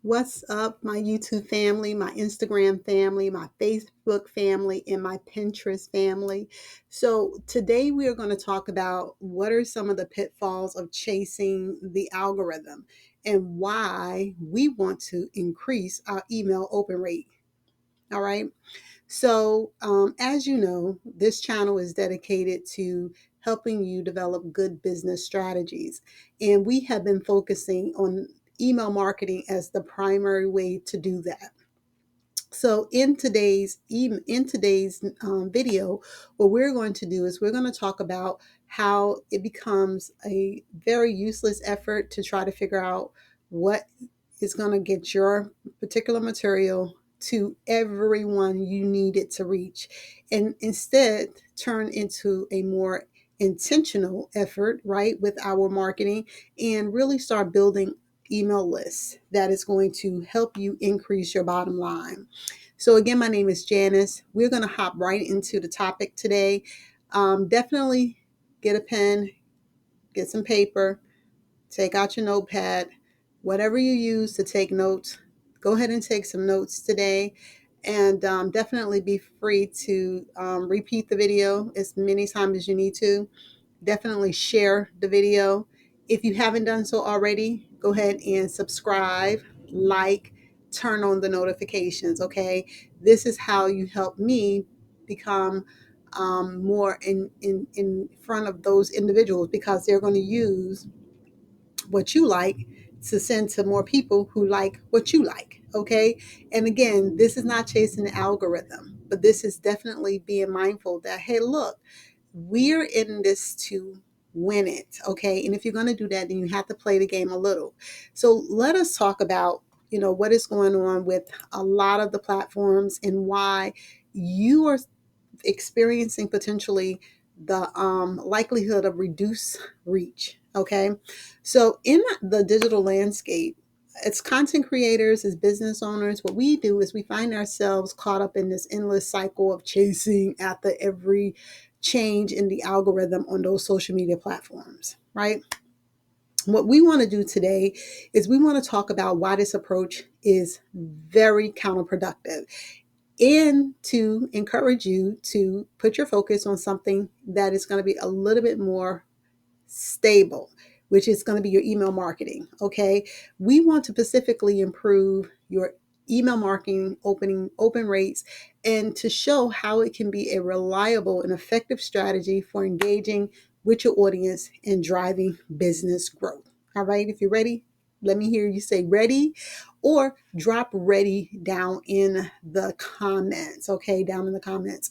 What's up, my YouTube family, my Instagram family, my Facebook family, and my Pinterest family? So, today we are going to talk about what are some of the pitfalls of chasing the algorithm and why we want to increase our email open rate. All right. So, as you know, this channel is dedicated to helping you develop good business strategies. And we have been focusing on email marketing as the primary way to do that. So in today's video, what we're going to do is we're going to talk about how it becomes a very useless effort to try to figure out what is going to get your particular material to everyone you need it to reach, and instead turn into a more intentional effort, right, with our marketing, and really start building email lists that is going to help you increase your bottom line. So, again, my name is Janice. We're going to hop right into the topic today. Definitely get a pen, get some paper, take out your notepad, whatever you use to take notes. Go ahead and take some notes today. And definitely be free to repeat the video as many times as you need to. Definitely share the video. If you haven't done so already, go ahead and subscribe, like, turn on the notifications. Okay, this is how you help me become more in front of those individuals, because they're going to use what you like to send to more people who like what you like. Okay, and again, this is not chasing the algorithm, but this is definitely being mindful that, hey, look, we're in this to win it. Okay, and if you're going to do that, then you have to play the game a little. So let us talk about what is going on with a lot of the platforms and why you are experiencing potentially the likelihood of reduced reach. Okay, so in the digital landscape, as content creators, as business owners, what we do is we find ourselves caught up in this endless cycle of chasing after every change in the algorithm on those social media platforms, right? What we want to do today is we want to talk about why this approach is very counterproductive, and to encourage you to put your focus on something that is going to be a little bit more stable, which is going to be your email marketing. Okay, we want to specifically improve your email marketing open rates, and to show how it can be a reliable and effective strategy for engaging with your audience and driving business growth. All right, if you're ready, let me hear you say ready, or drop ready down in the comments. Okay, down in the comments.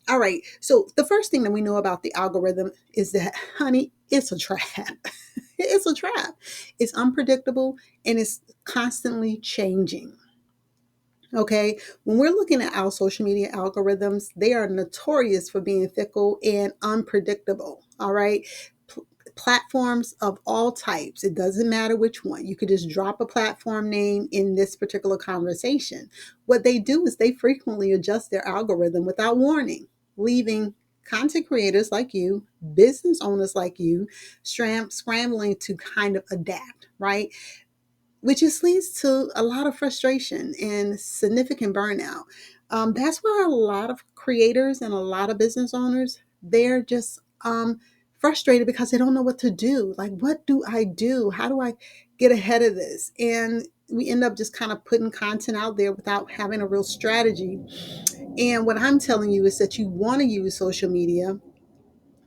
All right, so the first thing that we know about the algorithm is that, honey, it's a trap. It's a trap. It's unpredictable and it's constantly changing. Okay, when we're looking at our social media algorithms, they are notorious for being fickle and unpredictable. All right, platforms of all types, it doesn't matter which one. You could just drop a platform name in this particular conversation. What they do is they frequently adjust their algorithm without warning, leaving content creators like you, business owners like you, scrambling to kind of adapt, right? Which just leads to a lot of frustration and significant burnout. That's why a lot of creators and a lot of business owners, they're just frustrated because they don't know what to do. Like, what do I do? How do I get ahead of this? And we end up just kind of putting content out there without having a real strategy. And what I'm telling you is that you want to use social media.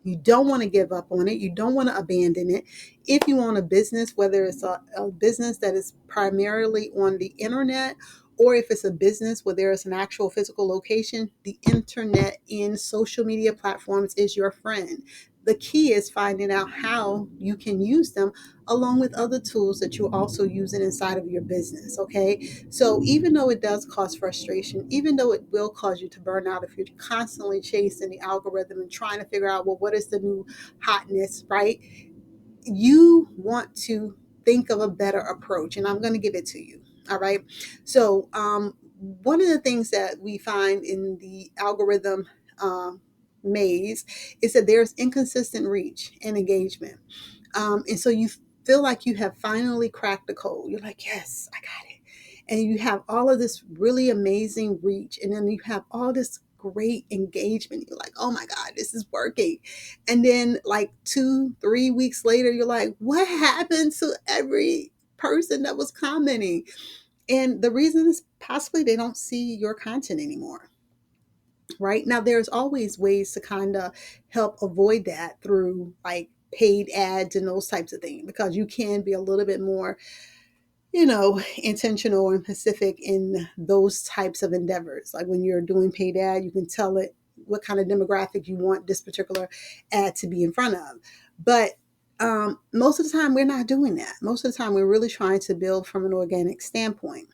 You don't want to give up on it. You don't want to abandon it. If you own a business, whether it's a business that is primarily on the internet, or if it's a business where there is an actual physical location, the internet and social media platforms is your friend. The key is finding out how you can use them along with other tools that you're also using inside of your business. Okay. So even though it does cause frustration, even though it will cause you to burn out if you're constantly chasing the algorithm and trying to figure out, well, what is the new hotness, right? You want to think of a better approach, and I'm going to give it to you. All right. So, one of the things that we find in the algorithm maze is that there's inconsistent reach and engagement. And so you feel like you have finally cracked the code. You're like, yes, I got it. and you have all of this really amazing reach, and then you have all this great engagement. You're like, oh my God, this is working. And then like 2, 3 weeks later, you're like, what happened to every person that was commenting? And the reason is possibly they don't see your content anymore. Right now, there's always ways to kind of help avoid that through like paid ads and those types of things, because you can be a little bit more, intentional and specific in those types of endeavors. Like when you're doing paid ad, you can tell it what kind of demographic you want this particular ad to be in front of. But most of the time, we're not doing that. Most of the time, we're really trying to build from an organic standpoint.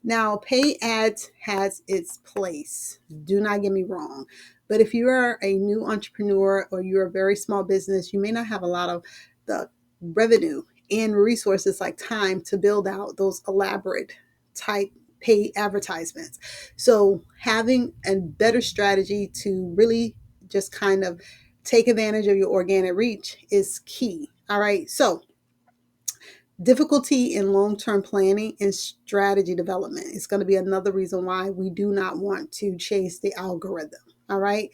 Now, paid ads has its place. Do not get me wrong. But if you are a new entrepreneur or you're a very small business, you may not have a lot of the revenue and resources like time to build out those elaborate type paid advertisements. So having a better strategy to really just kind of take advantage of your organic reach is key. All right. So difficulty in long-term planning and strategy development is going to be another reason why we do not want to chase the algorithm. All right.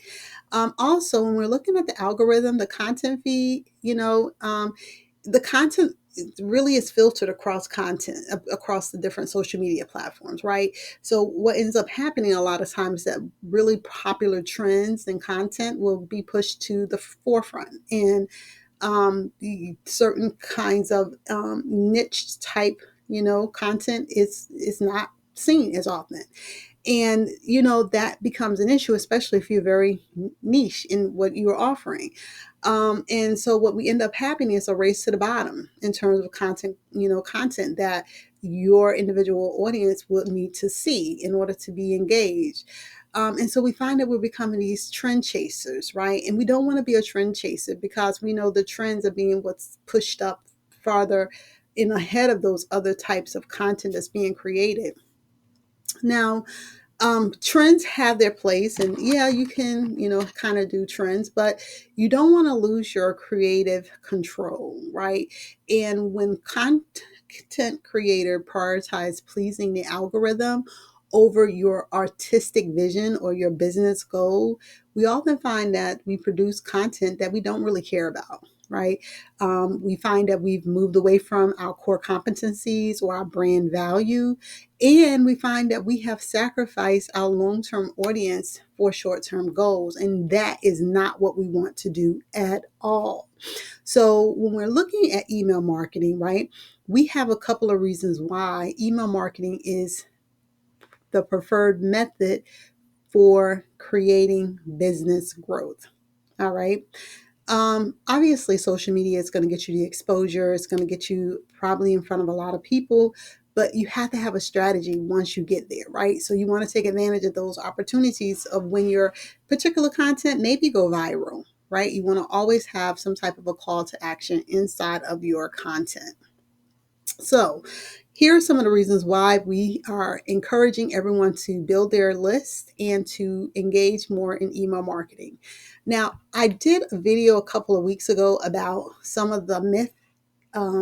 Also, when we're looking at the algorithm, the content feed, the content really is filtered across content across the different social media platforms, right? So what ends up happening a lot of times that really popular trends and content will be pushed to the forefront, and the certain kinds of niche type, content is not seen as often. And that becomes an issue, especially if you're very niche in what you're offering. And so what we end up having is a race to the bottom in terms of content that your individual audience will need to see in order to be engaged. And so we find that we're becoming these trend chasers, right? And we don't want to be a trend chaser, because we know the trends are being what's pushed up farther in ahead of those other types of content that's being created. Now, trends have their place, and yeah, you can, kind of do trends, but you don't want to lose your creative control, right? And when content creator prioritize pleasing the algorithm over your artistic vision or your business goal, we often find that we produce content that we don't really care about. Right. We find that we've moved away from our core competencies or our brand value, and we find that we have sacrificed our long term audience for short term goals. And that is not what we want to do at all. So, when we're looking at email marketing, right, we have a couple of reasons why email marketing is the preferred method for creating business growth. All right. Obviously, social media is going to get you the exposure. It's going to get you probably in front of a lot of people, but you have to have a strategy once you get there, right? So you want to take advantage of those opportunities of when your particular content maybe go viral, right? You want to always have some type of a call to action inside of your content. So, here are some of the reasons why we are encouraging everyone to build their list and to engage more in email marketing. Now, I did a video a couple of weeks ago about some of the myths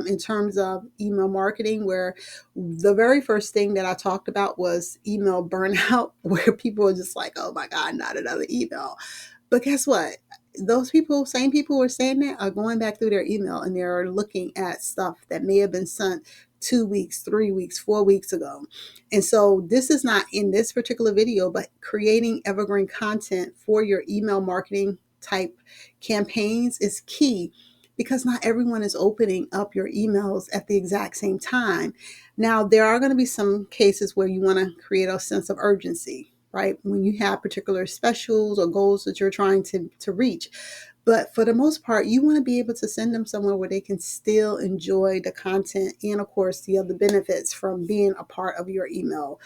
in terms of email marketing, where the very first thing that I talked about was email burnout, where people are just like, oh my God, not another email. But guess what? Those people, same people who are saying that, are going back through their email and they're looking at stuff that may have been sent 2 weeks, 3 weeks, 4 weeks ago. And so this is not in this particular video, but creating evergreen content for your email marketing type campaigns is key, because not everyone is opening up your emails at the exact same time. Now, there are going to be some cases where you want to create a sense of urgency, right? When you have particular specials or goals that you're trying to reach. But for the most part, you want to be able to send them somewhere where they can still enjoy the content and, of course, the other benefits from being a part of your email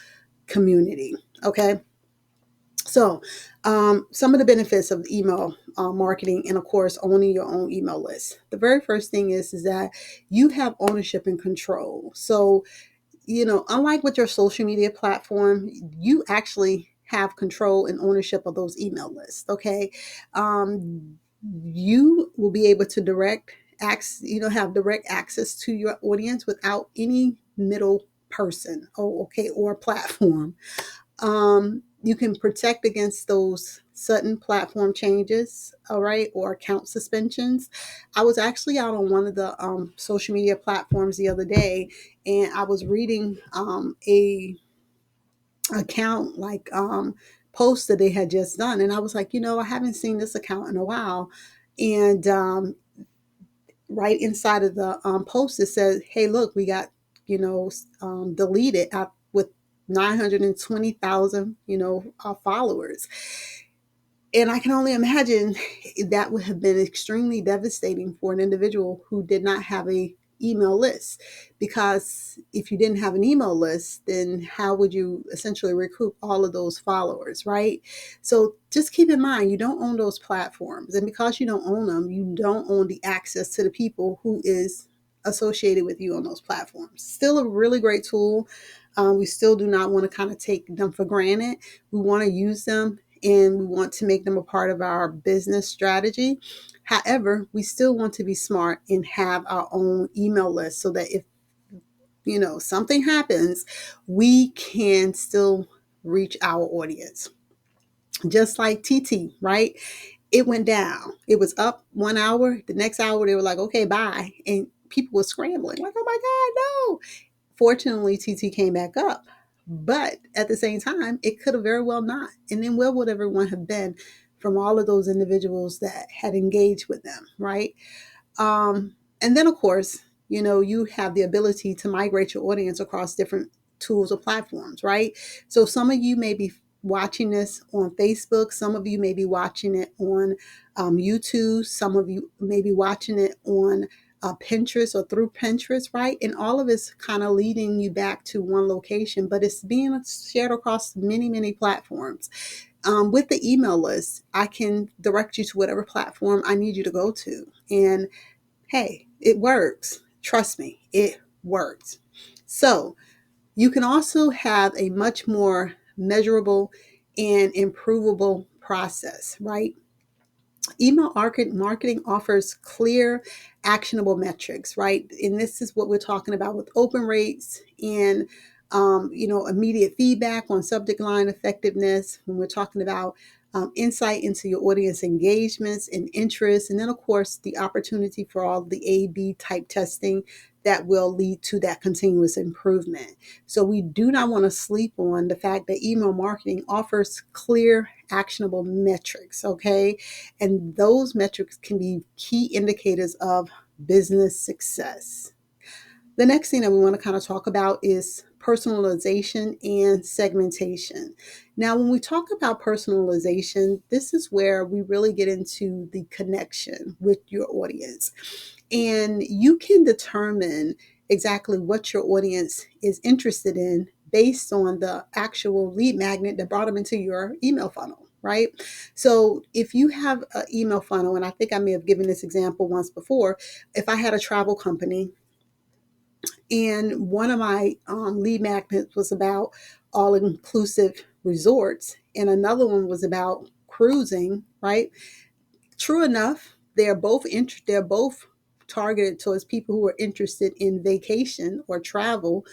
community. Okay. So, some of the benefits of email marketing, and of course, owning your own email list. The very first thing is that you have ownership and control. So, unlike with your social media platform, you actually have control and ownership of those email lists. Okay. You will be able to have direct access to your audience without any middle person, oh, okay, or platform. You can protect against those sudden platform changes, all right, or account suspensions. I was actually out on one of the social media platforms the other day, and I was reading a account like post that they had just done, and I was like, I haven't seen this account in a while, and right inside of the post it says, hey, look, we got deleted out with 920,000 followers. And I can only imagine that would have been extremely devastating for an individual who did not have a email list. Because if you didn't have an email list, then how would you essentially recoup all of those followers, right? So just keep in mind, you don't own those platforms. And because you don't own them, you don't own the access to the people who is associated with you on those platforms. Still a really great tool. We still do not want to kind of take them for granted. We want to use them and we want to make them a part of our business strategy. However, we still want to be smart and have our own email list so that if something happens, we can still reach our audience. Just like TT, right? It went down. It was up 1 hour. The next hour, they were like, okay, bye. And people were scrambling, like, oh my God, no. Fortunately, TT came back up. But at the same time, it could have very well not. And then where would everyone have been from all of those individuals that had engaged with them, right? And then, of course, you have the ability to migrate your audience across different tools or platforms, right? So some of you may be watching this on Facebook. Some of you may be watching it on YouTube. Some of you may be watching it on Pinterest or through Pinterest, right? And all of it's kind of leading you back to one location, but it's being shared across many, many platforms. With the email list, I can direct you to whatever platform I need you to go to. And hey, it works. Trust me, it works. So you can also have a much more measurable and improvable process, right? Email marketing offers clear, actionable metrics, right? And this is what we're talking about with open rates and immediate feedback on subject line effectiveness. When we're talking about insight into your audience engagements and interests, and then of course the opportunity for all the A/B type testing that will lead to that continuous improvement. So we do not want to sleep on the fact that email marketing offers clear, actionable metrics, okay? And those metrics can be key indicators of business success. The next thing that we want to kind of talk about is personalization and segmentation. Now, when we talk about personalization, this is where we really get into the connection with your audience. And you can determine exactly what your audience is interested in based on the actual lead magnet that brought them into your email funnel, right? So if you have an email funnel, and I think I may have given this example once before, if I had a travel company and one of my lead magnets was about all inclusive resorts, and another one was about cruising, right? True enough, they're both targeted towards people who are interested in vacation or travel,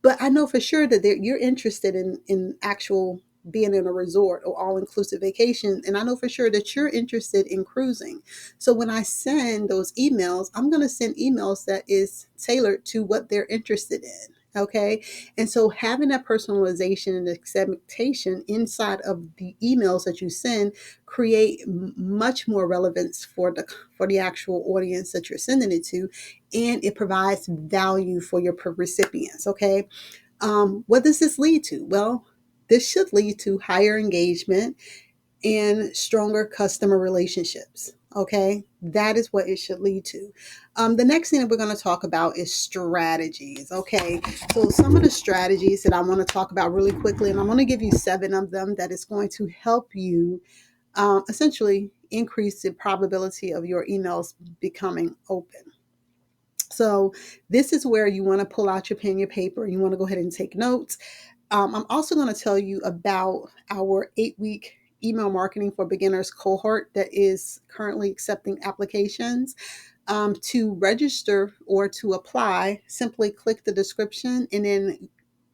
but I know for sure that you're interested in actual being in a resort or all inclusive vacation. And I know for sure that you're interested in cruising. So when I send those emails, I'm going to send emails that is tailored to what they're interested in. Okay. And so having that personalization and segmentation inside of the emails that you send create much more relevance for the actual audience that you're sending it to, and it provides value for your recipients. Okay. What does this lead to? Well, this should lead to higher engagement and stronger customer relationships. Okay, that is what it should lead to. The next thing that we're going to talk about is strategies. Okay, so some of the strategies that I want to talk about really quickly, and I'm going to give you 7 of them that is going to help you essentially increase the probability of your emails becoming open. So this is where you want to pull out your pen, your paper, and you want to go ahead and take notes. I'm also going to tell you about our 8-week email marketing for beginners cohort that is currently accepting applications. To register or to apply, simply click the description and then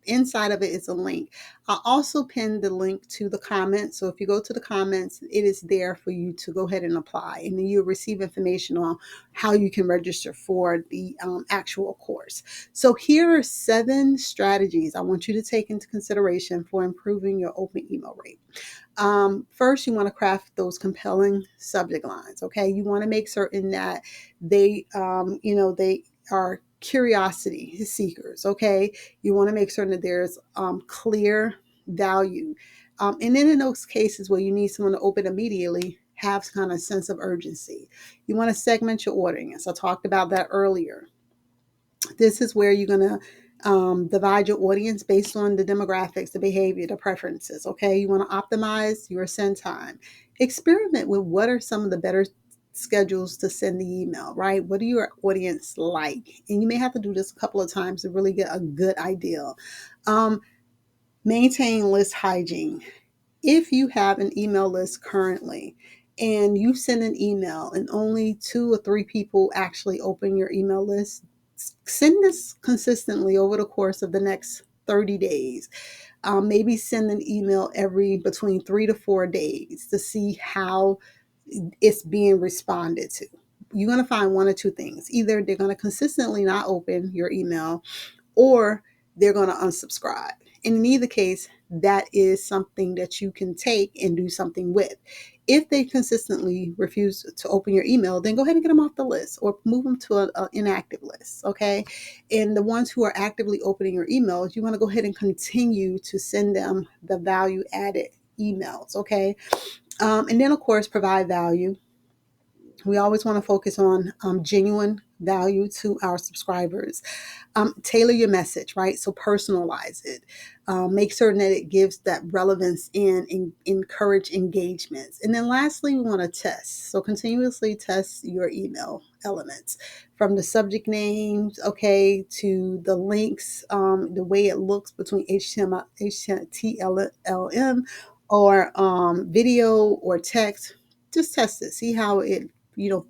inside of it is a link. I also pinned the link to the comments. So if you go to the comments, it is there for you to go ahead and apply. And then you'll receive information on how you can register for the actual course. So here are 7 strategies I want you to take into consideration for improving your open email rate. First, you want to craft those compelling subject lines. Okay, you want to make certain that they are curiosity seekers. Okay, you want to make certain that there's clear value, and then in those cases where you need someone to open immediately, have kind of sense of urgency. You want to segment your audience. I talked about that earlier. This is where you're going to divide your audience based on the demographics, the behavior, the preferences. Okay, you want to optimize your send time. Experiment with what are some of the better schedules to send the email, right? What do your audience like? And you may have to do this a couple of times to really get a good idea. Um, Maintain list hygiene. If you have an email list currently and you send an email and only 2 or 3 people actually open your email list, send this consistently over the course of the next 30 days. Maybe send an email every between 3 to 4 days to see how it's being responded to. You're going to find 1 or 2 things. Either they're going to consistently not open your email, or they're going to unsubscribe. In either case, that is something that you can take and do something with. If they consistently refuse to open your email, then go ahead and get them off the list or move them to an inactive list. Okay. And the ones who are actively opening your emails, you want to go ahead and continue to send them the value added emails. Okay. And then, of course, provide value. We always want to focus on genuine value to our subscribers. Tailor your message, right? So personalize it. Make certain that it gives that relevance and encourage engagements. And then lastly, we want to test. So continuously test your email elements, from the subject names, okay, to the links, the way it looks between HTML, HTML, or video or text. Just test it. See how it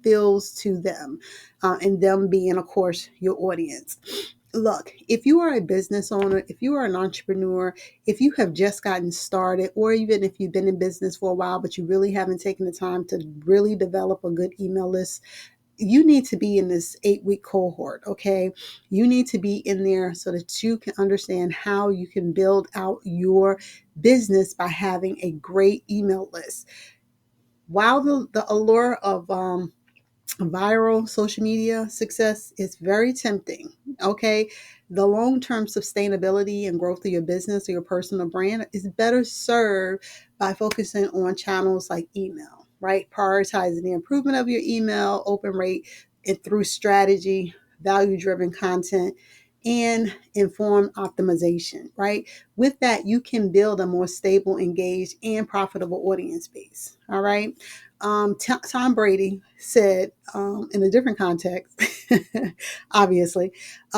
feels to them, and them being, of course, your audience. Look, if you are a business owner, if you are an entrepreneur, if you have just gotten started, or even if you've been in business for a while, but you really haven't taken the time to really develop a good email list, you need to be in this 8-week cohort. Okay. You need to be in there so that you can understand how you can build out your business by having a great email list. While the allure of viral social media success is very tempting, okay, the long-term sustainability and growth of your business or your personal brand is better served by focusing on channels like email, right? Prioritizing the improvement of your email open rate and through strategy, value-driven content, and informed optimization, right? With that, you can build a more stable, engaged, and profitable audience base. All right. Tom Brady said, in a different context, obviously,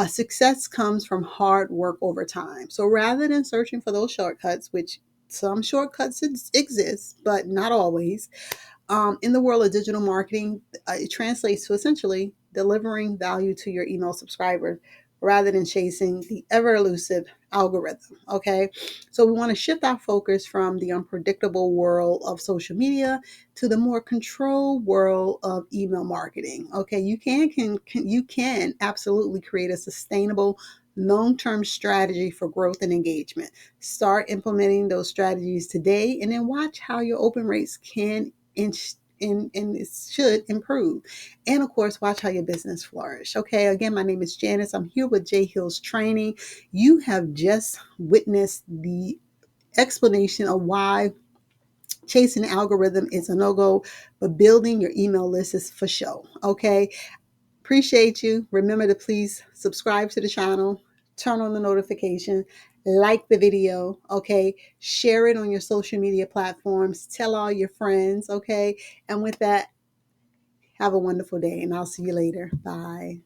success comes from hard work over time. So rather than searching for those shortcuts, which some shortcuts exist, but not always, in the world of digital marketing, it translates to essentially delivering value to your email subscriber rather than chasing the ever elusive algorithm. Okay. So we want to shift our focus from the unpredictable world of social media to the more controlled world of email marketing. Okay. You can absolutely create a sustainable long-term strategy for growth and engagement. Start implementing those strategies today and then watch how your open rates can and it should improve. And of course, watch how your business flourish. Okay, again, my name is Janice. I'm here with J Hills Training. You have just witnessed the explanation of why chasing the algorithm is a no-go, but building your email list is for show. Okay, appreciate you. Remember to please subscribe to the channel, turn on the notification, like the video, okay? Share it on your social media platforms, tell all your friends, okay? And with that, have a wonderful day, and I'll see you later. Bye.